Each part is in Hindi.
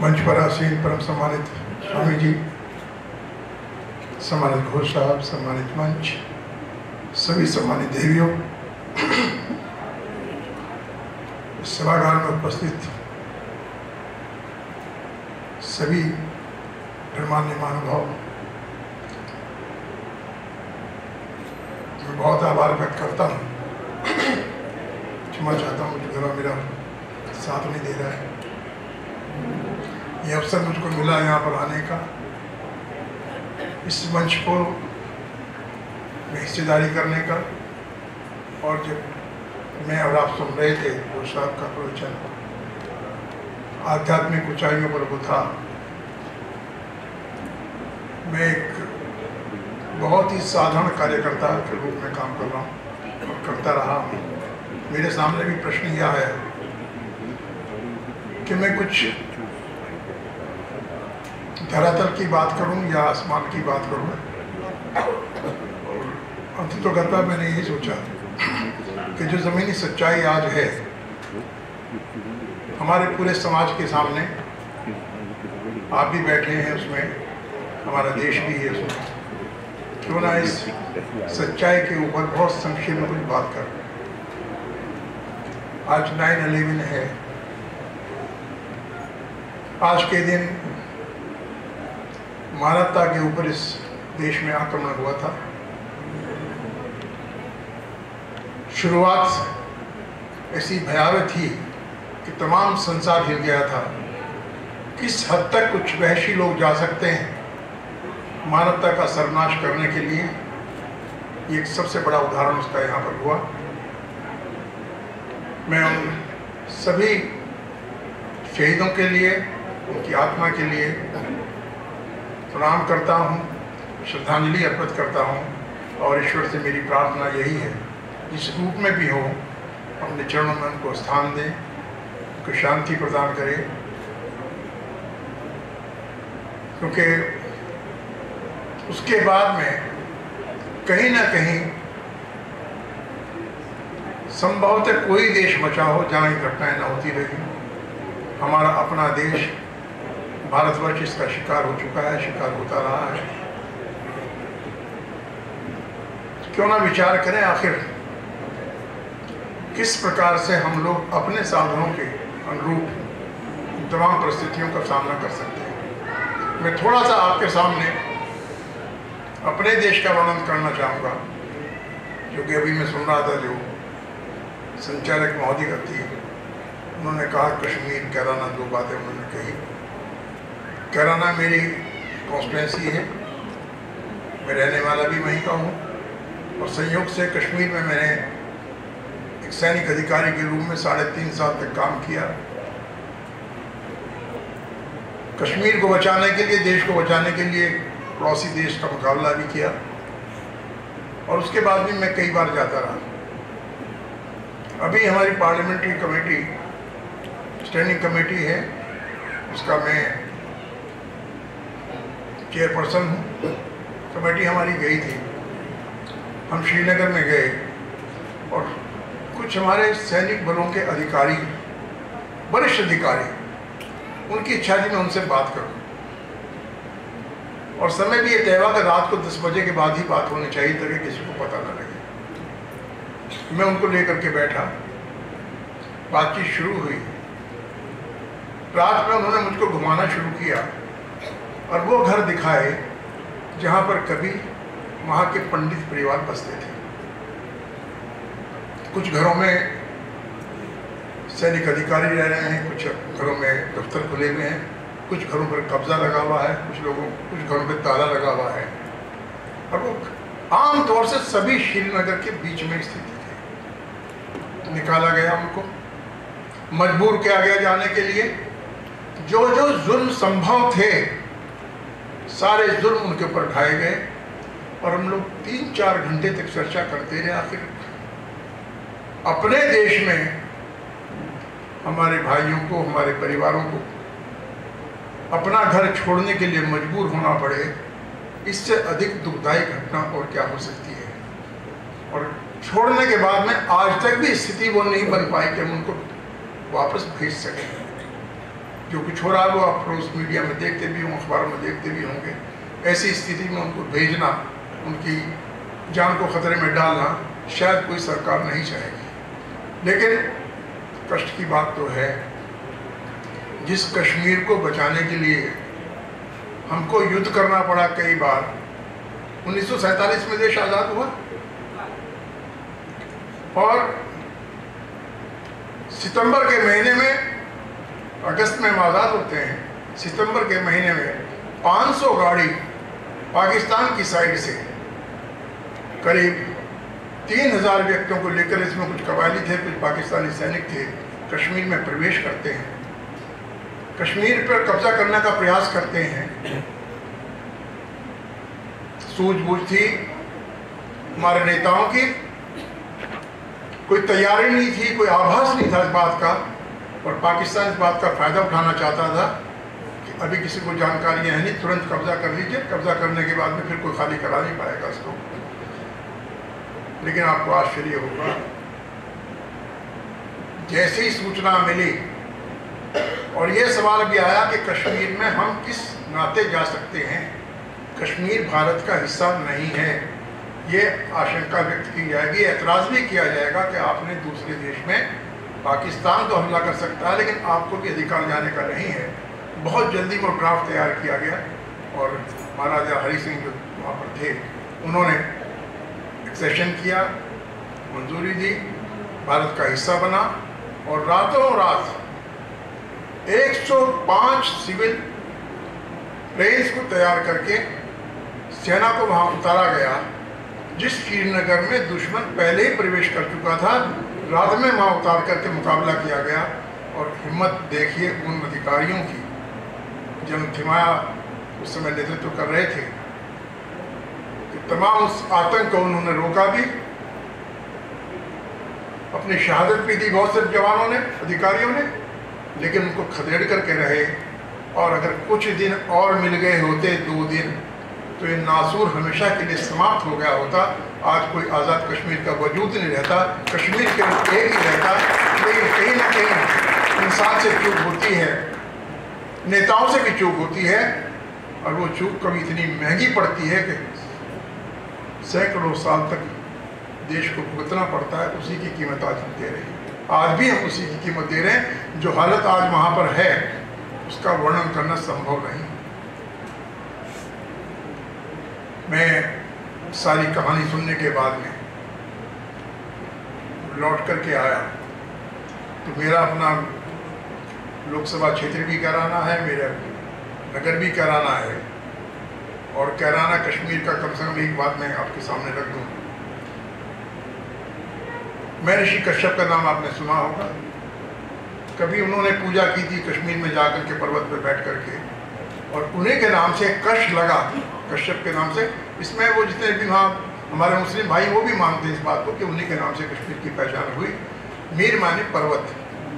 मंच पर आसीन परम सम्मानित स्वामी जी, सम्मानित घोष साहब, सम्मानित मंच, सभी सम्मानित देवियों, सभागार में उपस्थित सभी गणमान्य महानुभाव, मैं बहुत आभार व्यक्त करता हूँ। क्षमा चाहता हूँ, जो जरा मेरा साथ नहीं दे रहा है। ये अवसर मुझको मिला यहाँ पर आने का, इस मंच को में हिस्सेदारी करने का, और जब मैं और आप सुन रहे थे वो साहब का प्रवचन आध्यात्मिक ऊंचाइयों पर वो था, मैं एक बहुत ही साधारण कार्यकर्ता के रूप में काम कर रहा हूँ और करता रहा हूँ। मेरे सामने भी प्रश्न यह है कि मैं कुछ धरातल की बात करूं या आसमान की बात करूं। अंततोगत्वा मैंने यही सोचा कि जो ज़मीनी सच्चाई आज है हमारे पूरे समाज के सामने, आप भी बैठे हैं उसमें, हमारा देश भी है उसमें, क्यों ना इस सच्चाई के ऊपर बहुत संक्षेप में कुछ बात कर। आज 9/11 है। आज के दिन मानवता के ऊपर इस देश में आक्रमण हुआ था। शुरुआत ऐसी भयावह थी कि तमाम संसार हिल गया था। किस हद तक कुछ वहशी लोग जा सकते हैं मानवता का सर्वनाश करने के लिए, ये एक सबसे बड़ा उदाहरण उसका यहाँ पर हुआ। मैं उन सभी शहीदों के लिए, उनकी आत्मा के लिए प्रणाम करता हूँ, श्रद्धांजलि अर्पित करता हूँ, और ईश्वर से मेरी प्रार्थना यही है, जिस रूप में भी हो अपने चरणों में उनको स्थान दें, उनको शांति प्रदान करे, क्योंकि उसके बाद में कहीं ना कहीं संभवतः कोई देश बचा हो जहाँ ये घटनाएं न होती रही। हमारा अपना देश भारतवर्ष इसका शिकार हो चुका है, शिकार होता रहा है। क्यों ना विचार करें आखिर किस प्रकार से हम लोग अपने साधनों के अनुरूप तमाम परिस्थितियों का सामना कर सकते हैं। मैं थोड़ा सा आपके सामने अपने देश का वर्णन करना चाहूँगा, क्योंकि अभी मैं सुन रहा था जो संचालक महोदय थी, उन्होंने कहा कश्मीर, कैराना, दो बातें उन्होंने कही। कैराना मेरी कॉन्स्टिट्यूंसी है, मैं रहने वाला भी वहीं का हूँ, और संयोग से कश्मीर में मैंने एक सैनिक अधिकारी के रूप में 3.5 साल तक काम किया। कश्मीर को बचाने के लिए, देश को बचाने के लिए पड़ोसी देश का मुकाबला भी किया, और उसके बाद भी मैं कई बार जाता रहा। अभी हमारी पार्लियामेंट्री कमेटी, स्टैंडिंग कमेटी है, उसका मैं चेयरपर्सन हूँ। कमेटी हमारी गई थी, हम श्रीनगर में गए, और कुछ हमारे सैनिक बलों के अधिकारी, वरिष्ठ अधिकारी, उनकी इच्छा थी मैं उनसे बात करूँ, और समय भी ये तय हुआ कि रात को 10 बजे के बाद ही बात होनी चाहिए ताकि किसी को पता न लगे। मैं उनको लेकर के बैठा, बातचीत शुरू हुई। रात में उन्होंने मुझको घुमाना शुरू किया और वो घर दिखाए जहाँ पर कभी वहाँ के पंडित परिवार बसते थे। कुछ घरों में सैनिक अधिकारी रह रहे हैं, कुछ घरों में दफ्तर खुले हुए हैं, कुछ घरों पर कब्जा लगा हुआ है, कुछ घरों पर ताला लगा हुआ है, और वो आम तौर से सभी श्रीनगर के बीच में स्थित थे। निकाला गया, उनको मजबूर किया गया जाने के लिए। जो जो जुल्म संभव थे सारे जुल्म उनके ऊपर ढाए गए, और हम लोग 3-4 घंटे तक चर्चा करते रहे। आखिर अपने देश में हमारे भाइयों को, हमारे परिवारों को अपना घर छोड़ने के लिए मजबूर होना पड़े, इससे अधिक दुखदायी घटना और क्या हो सकती है। और छोड़ने के बाद में आज तक भी स्थिति वो नहीं बन पाई कि हम उनको वापस भेज सकें। जो कुछ हो रहा है वो आप रोज मीडिया में देखते भी हों, अखबारों में देखते भी होंगे। ऐसी स्थिति में उनको भेजना, उनकी जान को खतरे में डालना शायद कोई सरकार नहीं चाहेगी। लेकिन कष्ट की बात तो है, जिस कश्मीर को बचाने के लिए हमको युद्ध करना पड़ा कई बार। 1947 में देश आज़ाद हुआ और सितंबर के महीने में, अगस्त में हम आज़ाद होते हैं, सितंबर के महीने में 500 गाड़ी पाकिस्तान की साइड से करीब 3000 व्यक्तियों को लेकर, इसमें कुछ कबायली थे, कुछ पाकिस्तानी सैनिक थे, कश्मीर में प्रवेश करते हैं, कश्मीर पर कब्जा करने का प्रयास करते हैं। सूझबूझ थी हमारे नेताओं की, कोई तैयारी नहीं थी, कोई आभास नहीं था इस बात का, और पाकिस्तान इस बात का फायदा उठाना चाहता था कि अभी किसी को जानकारियां है नहीं, तुरंत कब्जा कर लीजिए, कब्जा करने के बाद में फिर कोई खाली करा नहीं पाएगा इसको। लेकिन आपको आश्चर्य होगा, जैसी सूचना मिली और ये सवाल भी आया कि कश्मीर में हम किस नाते जा सकते हैं, कश्मीर भारत का हिस्सा नहीं है, ये आशंका व्यक्त की जाएगी, एतराज़ भी किया जाएगा कि आपने दूसरे देश में, पाकिस्तान तो हमला कर सकता है लेकिन आपको भी अधिकार जाने का नहीं है। बहुत जल्दी वो ड्राफ्ट तैयार किया गया और महाराजा हरि सिंह जो वहाँ पर थे उन्होंने एक्सेशन किया, मंजूरी दी, भारत का हिस्सा बना और रातों रात 105 सिविल प्लेन्स को तैयार करके सेना को वहाँ उतारा गया, जिस श्रीनगर में दुश्मन पहले ही प्रवेश कर चुका था। रात में वहाँ उतार करके मुकाबला किया गया और हिम्मत देखिए उन अधिकारियों की, जब थिमाया उस समय नेतृत्व कर रहे थे, कि तमाम उस आतंक को उन्होंने रोका भी, अपनी शहादत भी दी बहुत से जवानों ने, अधिकारियों ने, लेकिन उनको खदेड़ करके रहे। और अगर कुछ दिन और मिल गए होते, 2 दिन, तो ये नासूर हमेशा के लिए समाप्त हो गया होता। आज कोई आज़ाद कश्मीर का वजूद नहीं रहता, कश्मीर केवल एक ही रहता। लेकिन कहीं ना कहीं इंसान से चूक होती है, नेताओं से भी चूक होती है, और वो चूक कभी इतनी महंगी पड़ती है कि सैकड़ों साल तक देश को भुगतना पड़ता है। उसी की कीमत आज हम दे रहे हैं, आज भी हम उसी की कीमत दे रहे हैं। जो हालत आज वहाँ पर है उसका वर्णन करना संभव नहीं। मैं सारी कहानी सुनने के बाद में लौट करके आया तो मेरा अपना लोकसभा क्षेत्र भी कैराना है, मेरा नगर भी कैराना है, और कैराना कश्मीर का कम से कम एक बात मैं आपके सामने रख दूँ। मैं ऋषि कश्यप का नाम आपने सुना होगा, कभी उन्होंने पूजा की थी कश्मीर में जाकर के पर्वत पर बैठ करके, और उन्हीं के नाम से कश लगा, कश्यप के नाम से। इसमें वो जितने भी वहाँ हमारे मुस्लिम भाई वो भी मानते हैं इस बात को कि उन्हीं के नाम से कश्मीर की पहचान हुई। मीर माने पर्वत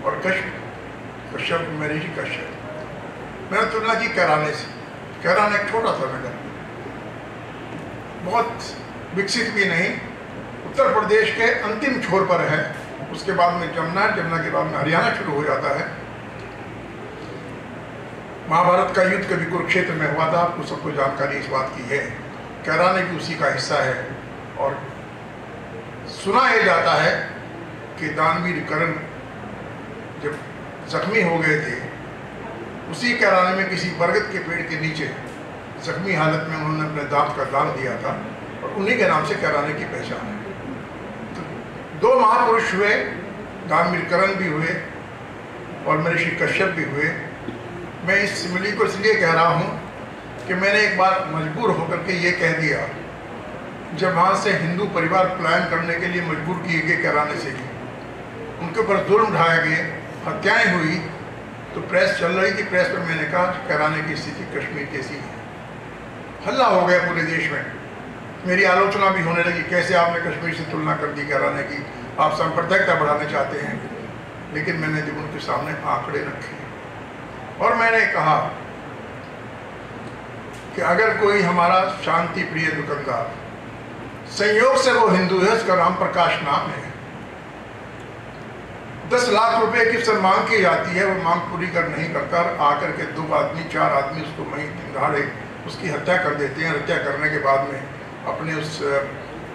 और कश्यप में ऋषि कश्यप। मैंने तुलना की कैराने से। कैराना एक छोटा सा नगर, बहुत विकसित भी नहीं, उत्तर प्रदेश के अंतिम छोर पर है। उसके बाद में जमुना, जमुना के बाद में हरियाणा शुरू हो जाता है। महाभारत का युद्ध कभी कुरुक्षेत्र में हुआ था, आपको सबको जानकारी इस बात की है। कैराना भी उसी का हिस्सा है। और सुना यह जाता है कि दानवीर कर्ण जब जख्मी हो गए थे, उसी कैराने में किसी बरगद के पेड़ के नीचे जख्मी हालत में उन्होंने अपने दांत का दान दिया था, और उन्हीं के नाम से कैराने की पहचान है। तो 2 महापुरुष हुए, दानवीर कर्ण भी हुए और ऋषि कश्यप भी हुए। मैं इस सिमिली को इसलिए कह रहा हूँ कि मैंने एक बार मजबूर होकर के ये कह दिया, जब वहाँ से हिंदू परिवार पलायन करने के लिए मजबूर किए गए कैराने से ही, उनके ऊपर जुल्म ढाए गए, हत्याएं हुई, तो प्रेस चल रही थी। प्रेस पर मैंने कहा कैराने की स्थिति कश्मीर जैसी है। हल्ला हो गया पूरे देश में, मेरी आलोचना भी होने लगी, कैसे आपने कश्मीर से तुलना कर दी कैराने की, आप सांप्रदायिकता बढ़ाने चाहते हैं। लेकिन मैंने जब उनके सामने आंकड़े रखे और मैंने कहा कि अगर कोई हमारा शांति प्रिय दुकानदार, संयोग से वो हिंदू है, उसका राम प्रकाश नाम है, 10 लाख रुपए की उससे मांग की जाती है, वो मांग पूरी कर नहीं करता, आकर के 2 आदमी 4 आदमी उसको वहीं दिहाड़े उसकी हत्या कर देते हैं। हत्या करने के बाद में अपने उस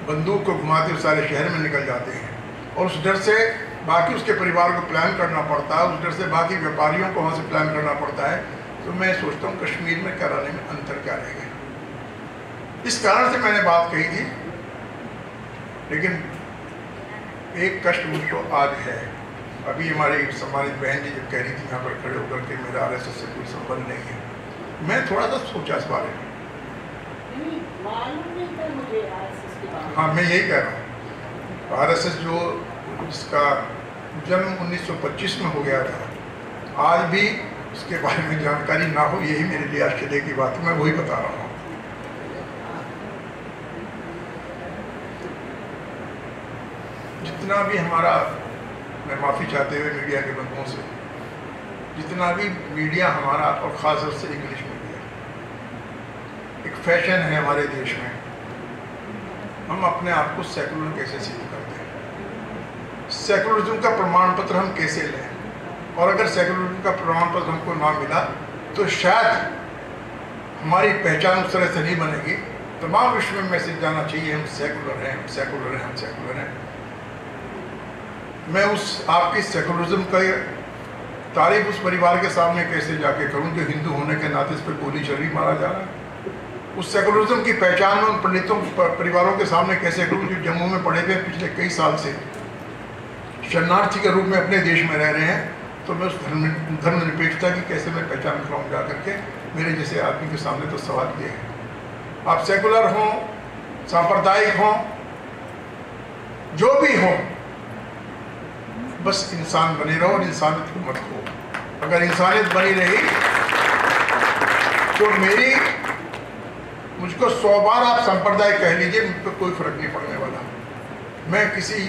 बंदूक को घुमाते हुए सारे शहर में निकल जाते हैं, और उस डर से बाकी उसके परिवार को प्लान करना पड़ता है, उस डर से बाकी व्यापारियों को वहाँ से प्लान करना पड़ता है। तो मैं सोचता हूँ कश्मीर में कराने में अंतर क्या रह गया। इस कारण से मैंने बात कही थी, लेकिन एक कष्ट मुझको आज है। अभी हमारी सम्मानित बहन जी जब कह रही थी यहाँ पर खड़े होकर के मेरा आरएसएस से कोई संबंध नहीं है, मैं थोड़ा सा सोचा इस बारे में। हाँ, मैं यही कह रहा हूँ, आरएसएस जो जिसका जन्म 1925 में हो गया था, आज भी उसके बारे में जानकारी ना हो, यही मेरे लिए आश्चर्य की बात है। मैं वही बता रहा हूँ। जितना भी हमारा, मैं माफ़ी चाहते हुए मीडिया के बंधुओं से, जितना भी मीडिया हमारा, और ख़ास तौर से इंग्लिश मीडिया, एक फैशन है हमारे देश में, हम अपने आप को सेकुलर कैसे सिद्ध करते हैं, सेकुलरिज्म का प्रमाण पत्र हम कैसे लें, और अगर सेकुलरिज्म का प्रमाण पत्र हमको ना मिला तो शायद हमारी पहचान उस तरह से नहीं बनेगी। तमाम विश्व में मैसेज जाना चाहिए, हम सेकुलर हैं, हम सेकुलर हैं, हम सेकुलर हैं। मैं उस आपकी सेकुलरिज्म का तारीफ उस परिवार के सामने कैसे जाके करूं जो हिंदू होने के नाते इस पर गोली चल रही, मारा जा रहा है। उस सेकुलरिज्म की पहचान में उन पंडितों परिवारों के सामने कैसे करूं जो जम्मू में पड़े हुए पिछले कई साल से शरणार्थी के रूप में अपने देश में रह रहे हैं। तो मैं उस धर्मनिरपेक्षता की कैसे मैं पहचान कराऊँ जा करके मेरे जैसे आदमी के सामने। तो सवाल ये है, आप सेकुलर हों, सांप्रदायिक हों, जो भी हों, बस इंसान बने रहो और इंसानियत को मत खो। अगर इंसानियत बनी रही तो मुझको 100 बार आप संप्रदाय कह लीजिए, मुझ पर कोई फर्क नहीं पड़ने वाला। मैं किसी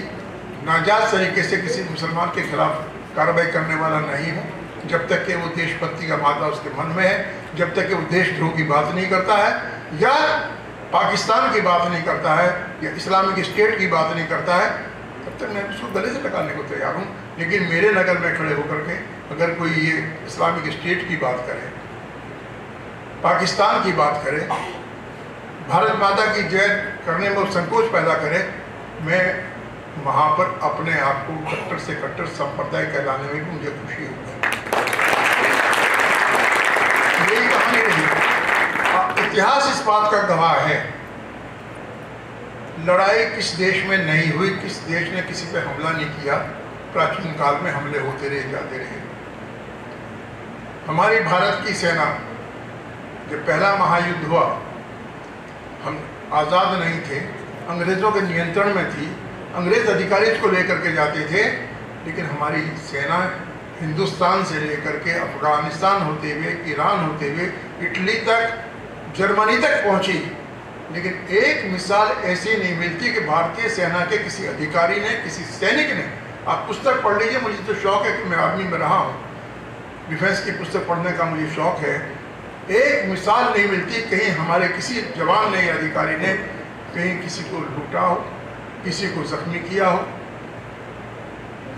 नाजायज तरीके से किसी मुसलमान के खिलाफ कार्रवाई करने वाला नहीं हूँ, जब तक कि वो देशभक्ति का मादा उसके मन में है, जब तक कि वो देशद्रोह की बात नहीं करता है, या पाकिस्तान की बात नहीं करता है, या इस्लामिक स्टेट की बात नहीं करता है, तब तक मैं उसको गले से लगाने को तैयार हूँ। लेकिन मेरे नगर में खड़े होकर के अगर कोई ये इस्लामिक स्टेट की बात करे, पाकिस्तान की बात करे, भारत माता की जय करने में संकोच पैदा करे, मैं वहाँ पर अपने आप को कट्टर से कट्टर संप्रदाय कहलाने में भी मुझे खुशी होगी। यही कहानी रही। इतिहास इस बात का गवाह है, लड़ाई किस देश में नहीं हुई, किस देश ने किसी पे हमला नहीं किया, प्राचीन काल में हमले होते रहे, जाते रहे। हमारी भारत की सेना जब पहला महायुद्ध हुआ, हम आज़ाद नहीं थे, अंग्रेज़ों के नियंत्रण में थी, अंग्रेज़ अधिकारी इसको लेकर के जाते थे, लेकिन हमारी सेना हिंदुस्तान से लेकर के अफगानिस्तान होते हुए, ईरान होते हुए, इटली तक, जर्मनी तक पहुंची। लेकिन एक मिसाल ऐसी नहीं मिलती कि भारतीय सेना के किसी अधिकारी ने, किसी सैनिक ने, आप पुस्तक पढ़ लीजिए, मुझे तो शौक़ है कि मैं आर्मी में रहा हूँ, डिफेंस की पुस्तक पढ़ने का मुझे शौक़ है। एक मिसाल नहीं मिलती कहीं हमारे किसी जवान ने या अधिकारी ने कहीं किसी को लूटा हो, किसी को जख्मी किया हो,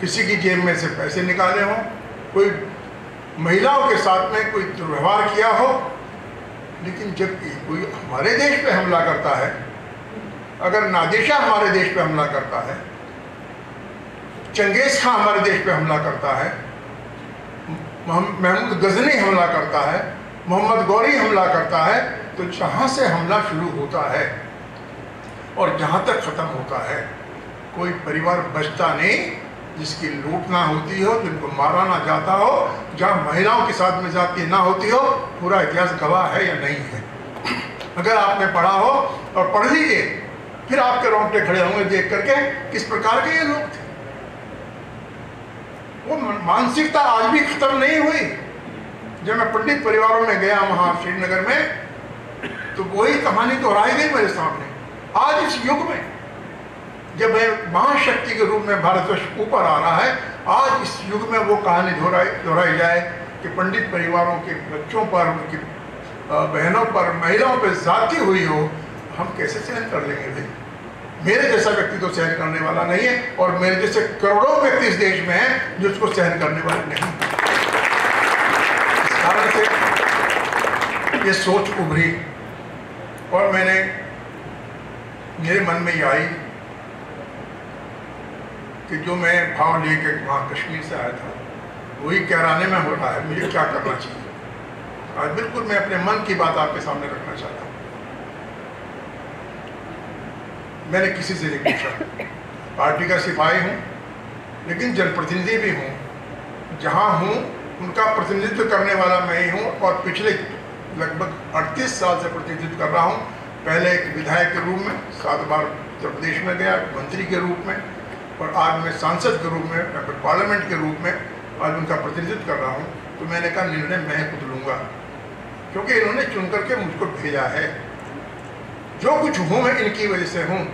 किसी की जेब में से पैसे निकाले हों, कोई महिलाओं के साथ में कोई दुर्व्यवहार किया हो। लेकिन जब कोई हमारे देश पे हमला करता है, अगर नादिर शाह हमारे देश पे हमला करता है, चंगेज़ खां हमारे देश पे हमला करता है, महमूद गजनी हमला करता है, मोहम्मद गौरी हमला करता है, तो जहाँ से हमला शुरू होता है और जहाँ तक ख़त्म होता है, कोई परिवार बचता नहीं जिसकी लूट ना होती हो, जिनको मारा ना जाता हो, जहाँ महिलाओं के साथ में जाती ना होती हो। पूरा इतिहास गवाह है या नहीं है? अगर आपने पढ़ा हो और पढ़ लीजिए, फिर आपके रोंगटे खड़े होंगे देख करके किस प्रकार के ये लोग थे। वो मानसिकता आज भी खत्म नहीं हुई। जब मैं पंडित परिवारों में गया वहाँ श्रीनगर में, तो वही कहानी दोहराई गई मेरे सामने। आज इस युग में जब महाशक्ति के रूप में भारतवर्ष ऊपर आ रहा है, आज इस युग में वो कहानी दोहराई जाए कि पंडित परिवारों के बच्चों पर, उनकी बहनों पर, महिलाओं पर ज्यादती हुई हो, हम कैसे सहन कर लेंगे भाई? मेरे जैसा व्यक्ति तो सहन करने वाला नहीं है, और मेरे जैसे करोड़ों व्यक्ति इस देश में हैं जो उसको सहन करने वाले नहीं। इस कारण से ये सोच उभरी और मेरे मन में ये आई कि जो मैं भाव लेके वहाँ कश्मीर से आया था वही कैराने में हो रहा है, मुझे क्या करना चाहिए। आज बिल्कुल मैं अपने मन की बात आपके सामने रखना चाहता हूँ। मैंने किसी से नहीं पूछा, पार्टी का सिपाही हूँ लेकिन जनप्रतिनिधि भी हूँ, जहाँ हूँ उनका प्रतिनिधित्व करने वाला मैं ही हूँ, और पिछले लगभग 38 साल से प्रतिनिधित्व कर रहा हूँ। पहले एक विधायक के रूप में 7 बार उत्तर प्रदेश में गया, मंत्री के रूप में, और आज मैं सांसद के रूप में, पार्लियामेंट के रूप में आज उनका प्रतिनिधित्व कर रहा हूँ। तो मैंने कहा निर्णय मैं खुद लूँगा, क्योंकि इन्होंने चुन करके मुझको भेजा है। जो कुछ हूँ मैं इनकी वजह से हूँ।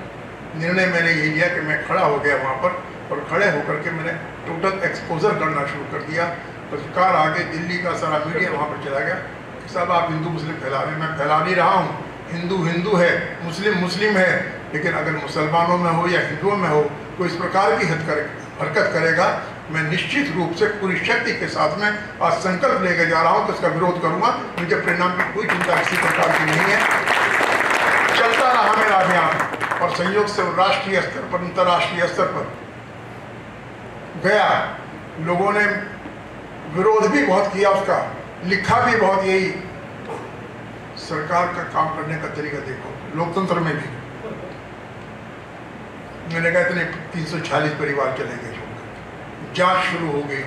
निर्णय मैंने ये लिया कि मैं खड़ा हो गया वहाँ पर, और खड़े होकर के मैंने टोटल एक्सपोजर करना शुरू कर दिया। पत्रकार आगे, दिल्ली का सारा मीडिया वहाँ पर चला गया कि साहब आप हिंदू मुस्लिम फैला रहे हैं। मैं फैला नहीं रहा हूँ, हिंदू हिंदू है, मुस्लिम मुस्लिम है, लेकिन अगर मुसलमानों में हो या हिंदुओं में हो कोई इस प्रकार की हरकत करेगा, मैं निश्चित रूप से पूरी शक्ति के साथ में आज संकल्प लेकर जा रहा हूँ कि उसका विरोध करूँगा। मुझे परिणाम की कोई चिंता किसी प्रकार की नहीं है। चलता रहा मेरा अभियान, और संयोग से राष्ट्रीय स्तर पर, अंतर्राष्ट्रीय स्तर पर गया। लोगों ने विरोध भी बहुत किया, उसका लिखा भी बहुत। यही सरकार का काम करने का तरीका देखो, लोकतंत्र में भी। मैंने कहा इतने 346 परिवार चले गए छोड़कर, जांच शुरू हो गई,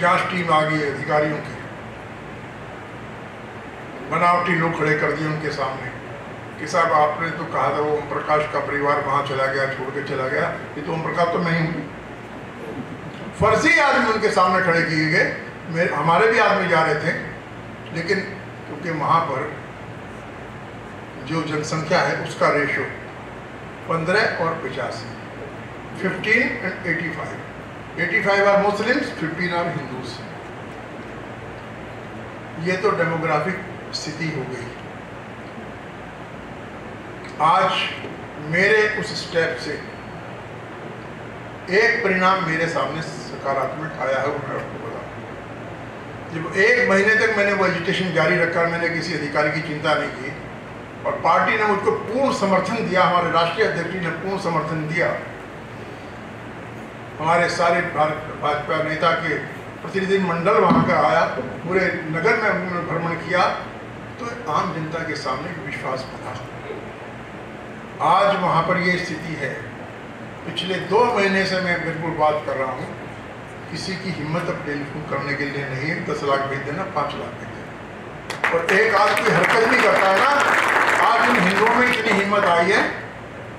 जांच टीम आ गई अधिकारियों की, बनावटी लोग खड़े कर दिए उनके सामने कि साहब आपने तो कहा था वो ओम प्रकाश का परिवार वहाँ चला गया, छोड़ के चला गया, ये तो ओम प्रकाश तो मैं ही हूँ। फर्जी आदमी उनके सामने खड़े किए गए। हमारे भी आदमी जा रहे थे, लेकिन क्योंकि वहाँ पर जो जनसंख्या है उसका रेशो 15 और 85, 15 and 85, 85 are Muslims, 15 are Hindus. ये तो डेमोग्राफिक स्थिति हो गई। आज मेरे उस स्टेप से एक परिणाम मेरे सामने सकारात्मक आया है, वो मैं आपको बताऊं। जब 1 महीने तक मैंने वो एजुटेशन जारी रखा, मैंने किसी अधिकारी की चिंता नहीं की, और पार्टी ने मुझको पूर्ण समर्थन दिया, हमारे राष्ट्रीय अध्यक्ष ने पूर्ण समर्थन दिया, हमारे सारे भाजपा नेता के प्रतिनिधि मंडल वहाँ का आया, पूरे नगर में उन्होंने भ्रमण किया, तो आम जनता के सामने विश्वास बना। आज वहाँ पर ये स्थिति है। पिछले 2 महीने से मैं बिल्कुल बात कर रहा हूँ, किसी की हिम्मत अब टेलीफोन करने के लिए नहीं है। 10 लाख भेज देना, 5 लाख भेज देना, और एक आदमी हरकत भी करता है ना। आज उन हिंदुओं में इतनी हिम्मत आई है,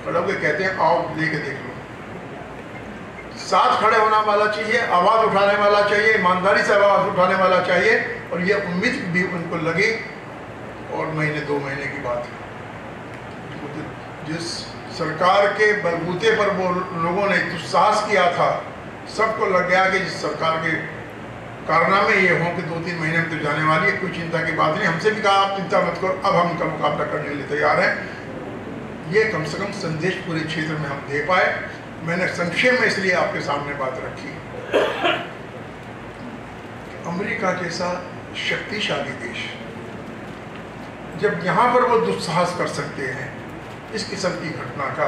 लोग कहते हैं आओ लेके देख लो। साथ खड़े होने वाला चाहिए, आवाज़ उठाने वाला चाहिए, ईमानदारी से आवाज़ उठाने वाला चाहिए, और ये उम्मीद भी उनको लगी। और महीने 2 महीने की बात है, जिस सरकार के बलबूते पर वो लोगों ने दुस्साहस किया था, सबको लग गया कि जिस सरकार के कारनामे ये हों कि 2-3 महीने में तो जाने वाली है, कोई चिंता की बात नहीं। हमसे भी कहा आप चिंता मत करो, अब हम उनका मुकाबला करने के लिए तैयार हैं। ये कम से कम संदेश पूरे क्षेत्र में हम दे पाए। मैंने संक्षेप में इसलिए आपके सामने बात रखी। अमेरिका जैसा शक्तिशाली देश जब यहाँ पर वो दुस्साहस कर सकते हैं इस किस्म की घटना का,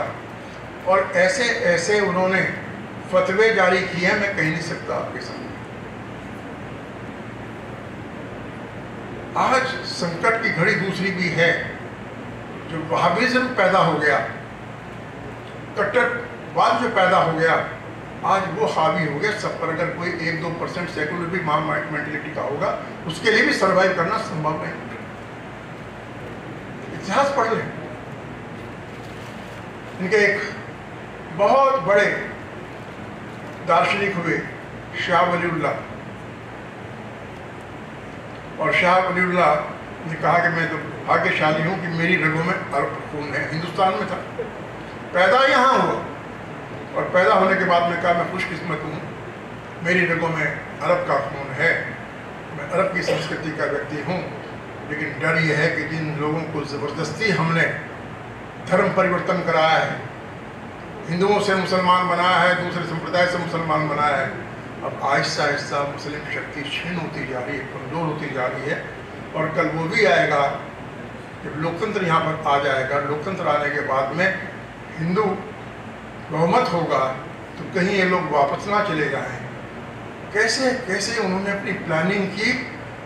और ऐसे ऐसे उन्होंने फतवे जारी किए हैं, मैं कह नहीं सकता आपके सामने। आज संकट की घड़ी दूसरी भी है। जो वहाबिज्म पैदा हो गया, कट्टरवाद जो पैदा हो गया, आज वो हावी हो गया सब पर। अगर कोई 1-2% सेकुलर भी मेंटेलिटी का होगा, उसके लिए भी सर्वाइव करना संभव नहीं। इतिहास पढ़ लें। इनके एक बहुत बड़े दार्शनिक हुए शाह वलीउल्लाह, और शाह वलीउल्लाह ने कहा कि मैं तो भाग्यशाली हूँ कि मेरी रगों में अरब खून है। हिंदुस्तान में था, पैदा यहाँ हुआ, और पैदा होने के बाद मैं कहा मैं खुशकिस्मत हूँ, मेरी रगों में अरब का खून है, मैं अरब की संस्कृति का व्यक्ति हूँ। लेकिन डर यह है कि जिन लोगों को ज़बरदस्ती हमने धर्म परिवर्तन कराया है, हिंदुओं से मुसलमान बनाया है, दूसरे संप्रदाय से मुसलमान बनाया है। अब आहिस्ता आहिस्ता मुस्लिम शक्ति क्षीण होती जा रही है, कमज़ोर होती जा रही है। और कल वो भी आएगा जब लोकतंत्र यहाँ पर आ जाएगा। लोकतंत्र आने के बाद में हिंदू बहुमत होगा तो कहीं ये लोग वापस ना चले जाएं। कैसे कैसे उन्होंने अपनी प्लानिंग की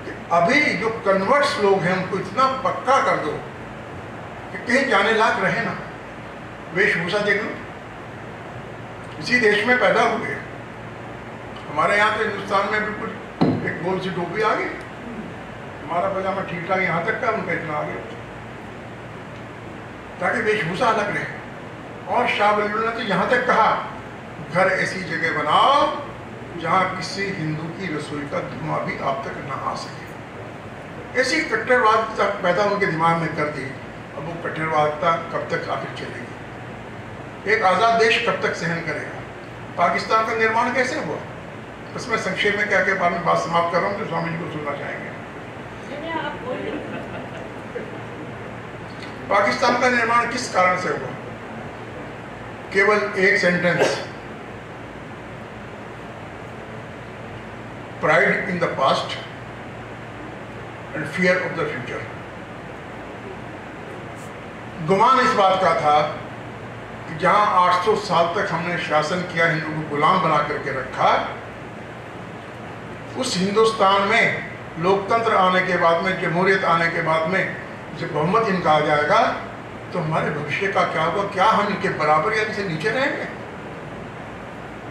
कि अभी जो कन्वर्ट्स लोग हैं उनको इतना पक्का कर दो कि कहीं जाने लायक रहे ना। वेशभूषा देख लो, इसी देश में पैदा हुए। हमारे यहाँ तो हिंदुस्तान में बिल्कुल एक गोल सी टोपी आ गई, हमारा पजामा ठीक ठाक यहाँ तक का, उनका इतना आ गया, ताकि वेशभूषा अलग रहे। और शाह वली ने तो यहाँ तक कहा, घर ऐसी जगह बनाओ जहाँ किसी हिंदू की रसोई का धुआं भी आप तक ना आ सके। ऐसी कट्टरवाद पैदा उनके दिमाग में कर दी। अब वो कट्टरवादता कब तक आखिर चलेगी? एक आज़ाद देश कब तक सहन करेगा? पाकिस्तान का निर्माण कैसे हुआ? उसमें संक्षेप में क्या क्या मैं बात समाप्त कर रहा हूँ, तो स्वामी जी को सुनना चाहेंगे। पाकिस्तान का निर्माण किस कारण से हुआ? केवल एक sentence, pride in the past and fear of the future. गुमान इस बात का था कि जहां 800 साल तक हमने शासन किया, हिंदू को गुलाम बना करके रखा, उस हिंदुस्तान में लोकतंत्र आने के बाद में, जमहूरियत आने के बाद में जब बहुमत इनका आ जाएगा तो हमारे भविष्य का क्या होगा? क्या हम इनके बराबर या इनसे नीचे रहेंगे?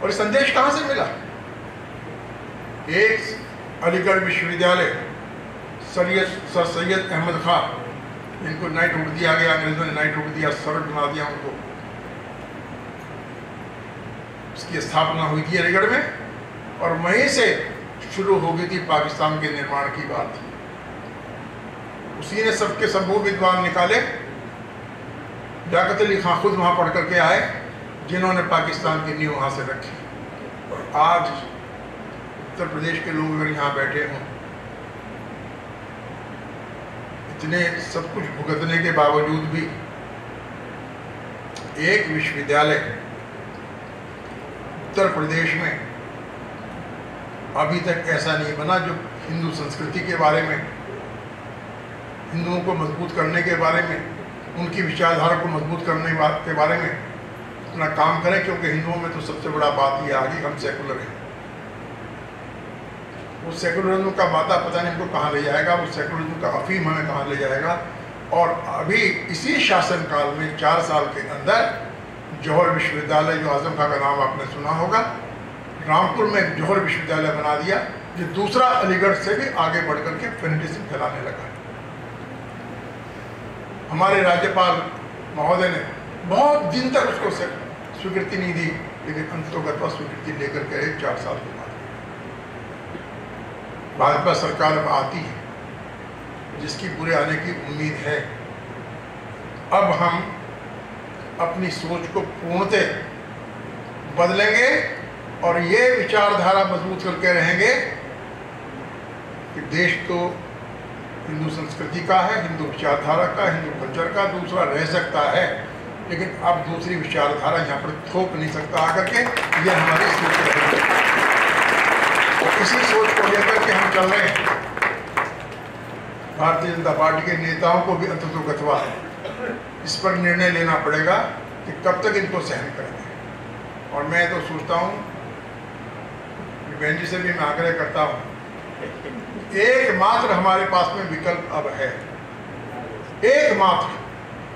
और संदेश कहां से मिला? एक अलीगढ़ विश्वविद्यालय, सर सैयद अहमद खां, इनको नाइटहुड दिया गया, अंग्रेजों ने नाइटहुड दिया, सरल बना दिया उनको। इसकी स्थापना हुई थी अलीगढ़ में, और वहीं से शुरू हो गई थी पाकिस्तान के निर्माण की बात। उसी ने सबके सब वो विद्वान निकाले, लियाकत अली खां खुद वहाँ पढ़ करके आए, जिन्होंने पाकिस्तान की नींव वहाँ से रखी। और आज उत्तर प्रदेश के लोग अगर यहाँ बैठे हों, इतने सब कुछ भुगतने के बावजूद भी एक विश्वविद्यालय उत्तर प्रदेश में अभी तक ऐसा नहीं बना जो हिंदू संस्कृति के बारे में, हिंदुओं को मजबूत करने के बारे में, उनकी विचारधारा को मजबूत करने के बारे में अपना काम करें। क्योंकि हिंदुओं में तो सबसे बड़ा बात ये आ गई, हम सेकुलर हैं। वो सेकुलरिज्म का बाता पता नहीं हमको कहाँ ले जाएगा, वो सेकुलरिज्म का अफीम हमें कहाँ ले जाएगा। और अभी इसी शासनकाल में 4 साल के अंदर जौहर विश्वविद्यालय, जो आजम खां का नाम आपने सुना होगा, रामपुर में जौहर विश्वविद्यालय बना दिया, जो दूसरा अलीगढ़ से भी आगे बढ़ करके फेनेटिज्म फैलाने लगा। हमारे राज्यपाल महोदय ने बहुत दिन तक उसको स्वीकृति नहीं दी, लेकिन अंततोगत्वा स्वीकृति लेकर के 4 साल के बाद भाजपा सरकार अब आती है, जिसकी पूरे आने की उम्मीद है। अब हम अपनी सोच को पूर्णतः बदलेंगे और ये विचारधारा मजबूत करके रहेंगे कि देश तो हिंदू संस्कृति का है, हिंदू विचारधारा का, हिंदू कल्चर का, दूसरा रह सकता है, लेकिन अब दूसरी विचारधारा यहाँ पर थोप नहीं सकता आकर के। ये हमारी सोच है, और इसी सोच को लेकर के हम चल रहे हैं। भारतीय जनता पार्टी के नेताओं को भी अंततोगत्वा इस पर निर्णय लेना पड़ेगा कि कब तक इनको सहन करेंगे। और मैं तो सोचता हूँ, बहन जी से भी मैं आग्रह करता हूँ, एकमात्र हमारे पास में विकल्प अब है, एकमात्र,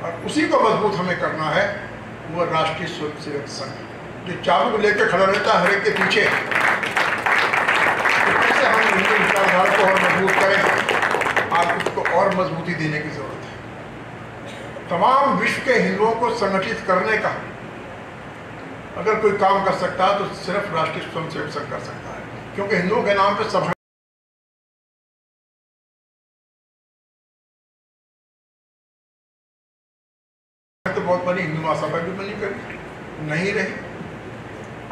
और उसी को मजबूत हमें करना है, वो राष्ट्रीय स्वयंसेवक संघ, जो चाबुक लेकर खड़ा रहता है हर एक के पीछे। तो कैसे हम हिंदू विचारधारा को और मजबूत करें? आज उसको और मजबूती देने की जरूरत है। तमाम विश्व के हिंदुओं को संगठित करने का अगर कोई काम कर सकता है तो सिर्फ राष्ट्रीय स्वयंसेवक संघ कर सकता है, क्योंकि हिंदुओं के नाम पे सब तो बहुत बड़ी हिंदू महासभा भी बनी, कभी नहीं रही।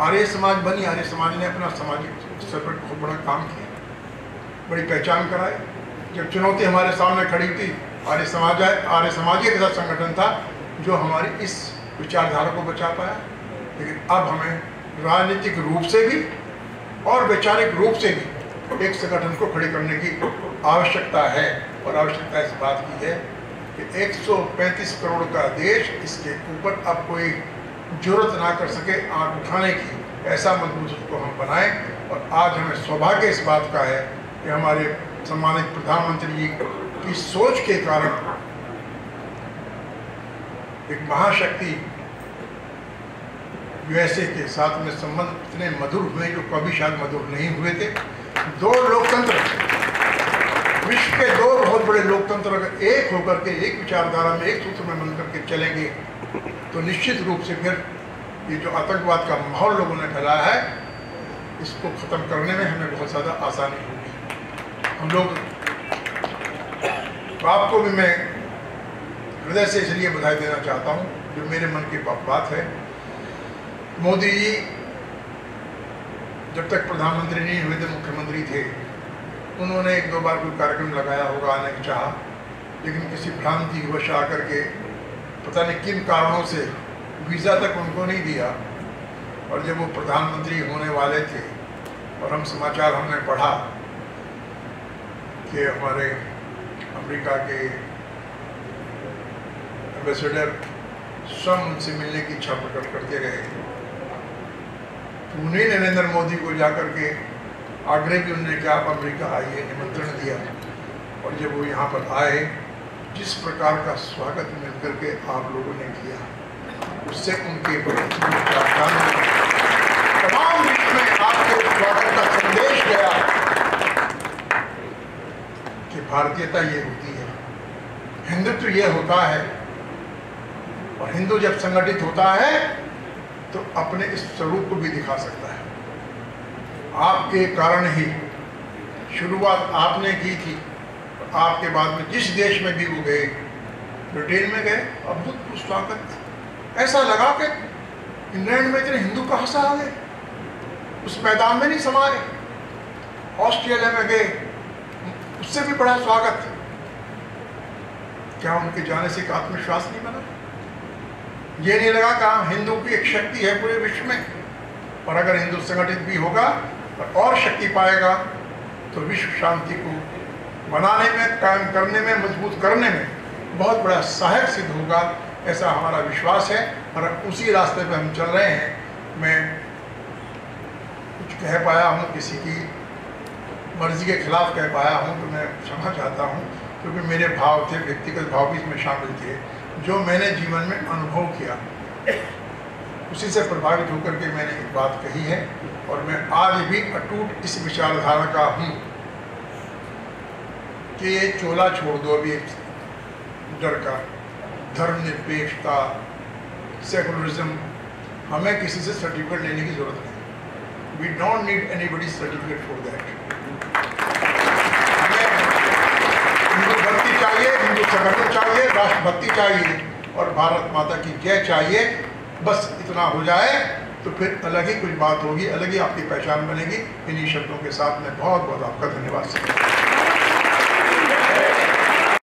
आर्य समाज बनी, आर्य समाज ने अपना सामाजिक स्तर पर बहुत बड़ा काम किया, बड़ी पहचान कराई। जब चुनौती हमारे सामने खड़ी थी, आर्य समाज एक ऐसा संगठन था जो हमारी इस विचारधारा को बचा पाया। लेकिन अब हमें राजनीतिक रूप से भी और वैचारिक रूप से भी एक संगठन को खड़े करने की आवश्यकता है। और आवश्यकता इस बात की है कि 135 करोड़ का देश, इसके ऊपर अब कोई जरूरत ना कर सके आंख उठाने की, ऐसा मजबूत उसको हम बनाएं। और आज हमें सौभाग्य इस बात का है कि हमारे सम्मानित प्रधानमंत्री जी की सोच के कारण एक महाशक्ति यूएसए के साथ में संबंध इतने मधुर हुए जो कभी शायद मधुर नहीं हुए थे। दो लोकतंत्र, विश्व के दो बहुत बड़े लोकतंत्र अगर एक होकर के एक विचारधारा में एक सूत्र में बन करके चलेंगे तो निश्चित रूप से फिर ये जो आतंकवाद का माहौल लोगों ने फैलाया है, इसको ख़त्म करने में हमें बहुत ज़्यादा आसानी होगी। हम लोग, आपको भी मैं हृदय से इसलिए बधाई देना चाहता हूँ, जो मेरे मन की बात है। मोदी जी जब तक प्रधानमंत्री नहीं हुए थे, मुख्यमंत्री थे, उन्होंने एक दो बार कोई कार्यक्रम लगाया होगा, आने की चाहा, लेकिन किसी भ्रांति वश आकर के पता नहीं किन कारणों से वीज़ा तक उनको नहीं दिया। और जब वो प्रधानमंत्री होने वाले थे और हम समाचार हमने पढ़ा कि हमारे अमेरिका के एम्बेसडर स्वयं उनसे मिलने की इच्छा प्रकट करते रहे, उन्हीं ने नरेंद्र मोदी को जाकर के आग्रह भी उन्होंने किया, आप अमेरिका आइए, निमंत्रण दिया। और जब वो यहाँ पर आए, जिस प्रकार का स्वागत मिलकर के आप लोगों ने किया, उससे उनके तमाम विश्व में आपके स्वागत का संदेश गया कि भारतीयता ये होती है, हिंदुत्व ये होता है। और हिंदू जब संगठित होता है तो अपने इस स्वरूप को भी दिखा सकता है। आपके कारण ही शुरुआत आपने की थी। आपके बाद में जिस देश में भी वो गए, ब्रिटेन में गए, अद्भुत स्वागत, ऐसा लगा कि इंग्लैंड में इतने हिंदू कहाँ से आ गए, उस मैदान में नहीं समाये। ऑस्ट्रेलिया में गए, उससे भी बड़ा स्वागत। क्या उनके जाने से एक आत्मविश्वास नहीं बना? ये नहीं लगा कि हाँ, हिंदू की एक शक्ति है पूरे विश्व में, और अगर हिंदू संगठित भी होगा और शक्ति पाएगा तो विश्व शांति को बनाने में, कायम करने में, मजबूत करने में बहुत बड़ा सहायक सिद्ध होगा, ऐसा हमारा विश्वास है। और उसी रास्ते पे हम चल रहे हैं। मैं कुछ कह पाया हूँ, किसी की मर्जी के खिलाफ कह पाया हूँ तो मैं क्षमा चाहता हूँ, क्योंकि मेरे भाव थे, व्यक्तिगत भाव भी इसमें शामिल थे, जो मैंने जीवन में अनुभव किया, उसी से प्रभावित होकर के मैंने एक बात कही है। और मैं आज भी अटूट इस विचारधारा का हूँ कि ये चोला छोड़ दो अभी एक डर का, धर्मनिरपेक्षता, सेकुलरिज्म, हमें किसी से सर्टिफिकेट लेने की जरूरत नहीं। We don't need anybody certificate for that. हमें हिंदू भक्ति चाहिए, हिंदू संगठन चाहिए, राष्ट्रभक्ति चाहिए और भारत माता की जय चाहिए। बस इतना हो जाए तो फिर अलग ही कुछ बात होगी, अलग ही आपकी पहचान बनेगी। इन्हीं शब्दों के साथ मैं बहुत बहुत आपका धन्यवाद।